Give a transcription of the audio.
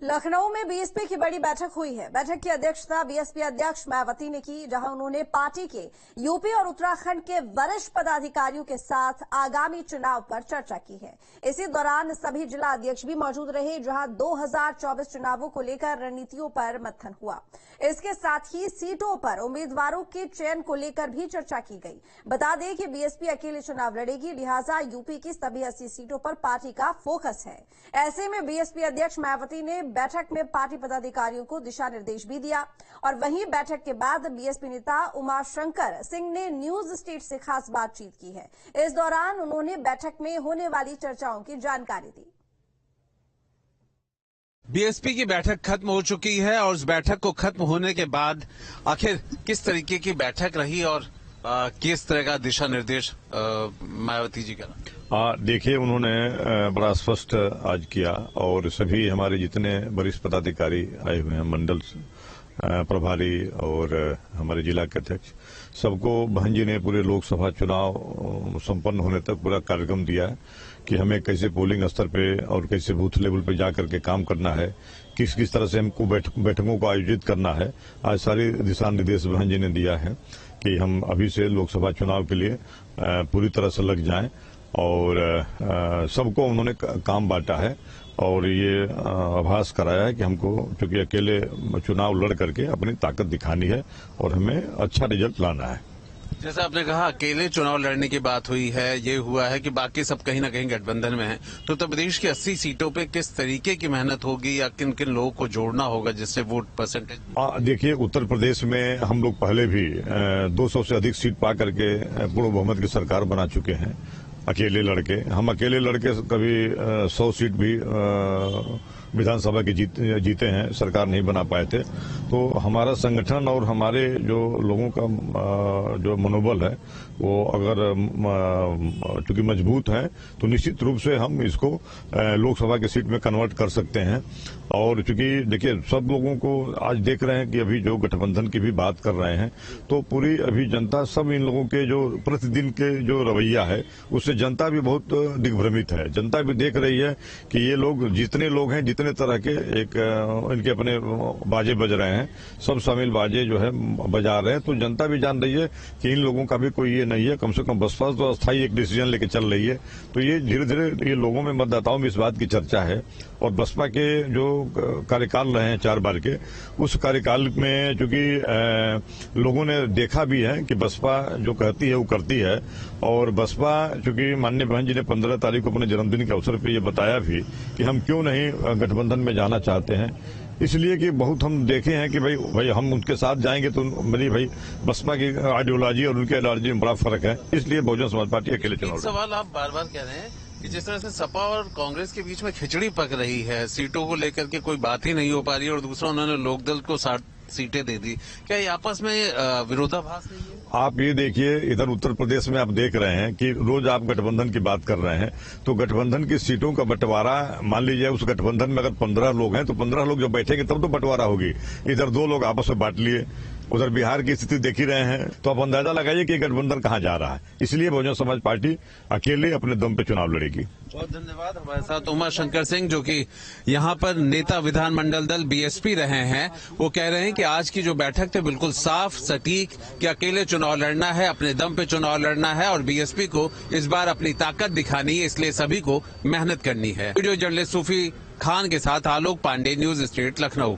लखनऊ में बीएसपी की बड़ी बैठक हुई है। बैठक की अध्यक्षता बीएसपी अध्यक्ष मायावती ने की, जहां उन्होंने पार्टी के यूपी और उत्तराखंड के वरिष्ठ पदाधिकारियों के साथ आगामी चुनाव पर चर्चा की है। इसी दौरान सभी जिला अध्यक्ष भी मौजूद रहे, जहां 2024 चुनावों को लेकर रणनीतियों पर मंथन हुआ। इसके साथ ही सीटों पर उम्मीदवारों के चयन को लेकर भी चर्चा की गई। बता दें कि बीएसपी अकेले चुनाव लड़ेगी, लिहाजा यूपी की सभी 80 सीटों पर पार्टी का फोकस है। ऐसे में बीएसपी अध्यक्ष मायावती ने बैठक में पार्टी पदाधिकारियों को दिशा निर्देश भी दिया। और वहीं बैठक के बाद बीएसपी नेता उमाशंकर सिंह ने न्यूज स्टेट से खास बातचीत की है। इस दौरान उन्होंने बैठक में होने वाली चर्चाओं की जानकारी दी। बीएसपी की बैठक खत्म हो चुकी है और उस बैठक को खत्म होने के बाद आखिर किस तरीके की बैठक रही और किस तरह का दिशा निर्देश मायावती जी का? देखिए, उन्होंने बड़ा स्पष्ट आज किया और सभी हमारे जितने वरिष्ठ पदाधिकारी आए हुए हैं, मंडल प्रभारी और हमारे जिला के अध्यक्ष, सबको बहन जी ने पूरे लोकसभा चुनाव संपन्न होने तक पूरा कार्यक्रम दिया है कि हमें कैसे पोलिंग स्तर पे और कैसे बूथ लेवल पे जाकर के काम करना है, किस किस तरह से हमको बैठकों को आयोजित करना है। आज सारे दिशा निर्देश बहन जी ने दिया है कि हम अभी से लोकसभा चुनाव के लिए पूरी तरह से लग जाएं और सबको उन्होंने काम बांटा है और ये आभास कराया है कि हमको चूंकि अकेले चुनाव लड़ करके अपनी ताकत दिखानी है और हमें अच्छा रिजल्ट लाना है। जैसा आपने कहा अकेले चुनाव लड़ने की बात हुई है, ये हुआ है कि बाकी सब कहीं ना कहीं गठबंधन में हैं, तो उत्तर प्रदेश की 80 सीटों पे किस तरीके की मेहनत होगी या किन किन लोगों को जोड़ना होगा जिससे वोट परसेंटेज? देखिए, उत्तर प्रदेश में हम लोग पहले भी 200 से अधिक सीट पा करके पूर्ण बहुमत की सरकार बना चुके हैं अकेले लड़के। हम अकेले लड़के कभी 100 सीट भी विधानसभा की जीते हैं, सरकार नहीं बना पाए थे। तो हमारा संगठन और हमारे जो लोगों का जो मनोबल है वो अगर चूंकि मजबूत है तो निश्चित रूप से हम इसको लोकसभा की सीट में कन्वर्ट कर सकते हैं। और चूंकि देखिए, सब लोगों को आज देख रहे हैं कि अभी जो गठबंधन की भी बात कर रहे हैं तो पूरी अभी जनता सब इन लोगों के जो प्रतिदिन के जो रवैया है उससे जनता भी बहुत दिग्भ्रमित है। जनता भी देख रही है कि ये लोग जितने लोग हैं, जितने तरह के एक इनके अपने बाजे बज रहे हैं, सब शामिल बाजे जो है बजा रहे हैं, तो जनता भी जान रही है कि इन लोगों का भी कोई ये नहीं है। कम से कम बसपा तो अस्थायी एक डिसीजन लेके चल रही है। तो ये धीरे धीरे ये लोगों में, मतदाताओं में इस बात की चर्चा है। और बसपा के जो कार्यकाल रहे हैं 4 बार के, उस कार्यकाल में चूंकि लोगों ने देखा भी है कि बसपा जो कहती है वो करती है। और बसपा चूंकि माननीय बहन जी ने 15 तारीख को अपने जन्मदिन के अवसर पर यह बताया भी कि हम क्यों नहीं गठबंधन में जाना चाहते हैं, इसलिए कि बहुत हम देखे हैं कि भाई हम उनके साथ जाएंगे तो मेरी भाई बसपा की आइडियोलॉजी और उनकी आइडियोलॉजी में बड़ा फर्क है, इसलिए बहुजन समाज पार्टी अकेले चुनाव। सवाल आप बार बार कह रहे हैं कि जिस तरह से सपा और कांग्रेस के बीच में खिचड़ी पक रही है, सीटों को लेकर के कोई बात ही नहीं हो पा रही है, और दूसरा उन्होंने लोकदल को 60 सीटें दे दी, क्या ये आपस में विरोधाभास नहीं है? आप ये देखिए, इधर उत्तर प्रदेश में आप देख रहे हैं कि रोज आप गठबंधन की बात कर रहे हैं, तो गठबंधन की सीटों का बंटवारा, मान लीजिए उस गठबंधन में अगर 15 लोग हैं तो 15 लोग जब बैठेंगे तब तो बंटवारा होगी। इधर 2 लोग आपस में बांट लिए, उधर बिहार की स्थिति देख ही रहे हैं, तो आप अंदाजा लगाइए कि गठबंधन कहां जा रहा है। इसलिए बहुजन समाज पार्टी अकेले अपने दम पे चुनाव लड़ेगी। बहुत धन्यवाद। हमारे साथ उमाशंकर सिंह, जो कि यहाँ पर नेता विधानमंडल दल बीएसपी रहे हैं, वो कह रहे हैं कि आज की जो बैठक थी बिल्कुल साफ सटीक कि अकेले चुनाव लड़ना है, अपने दम पे चुनाव लड़ना है और बीएसपी को इस बार अपनी ताकत दिखानी है, इसलिए सभी को मेहनत करनी है। वीडियो जर्नलिस्ट सूफी खान के साथ आलोक पांडे, न्यूज स्टेट, लखनऊ।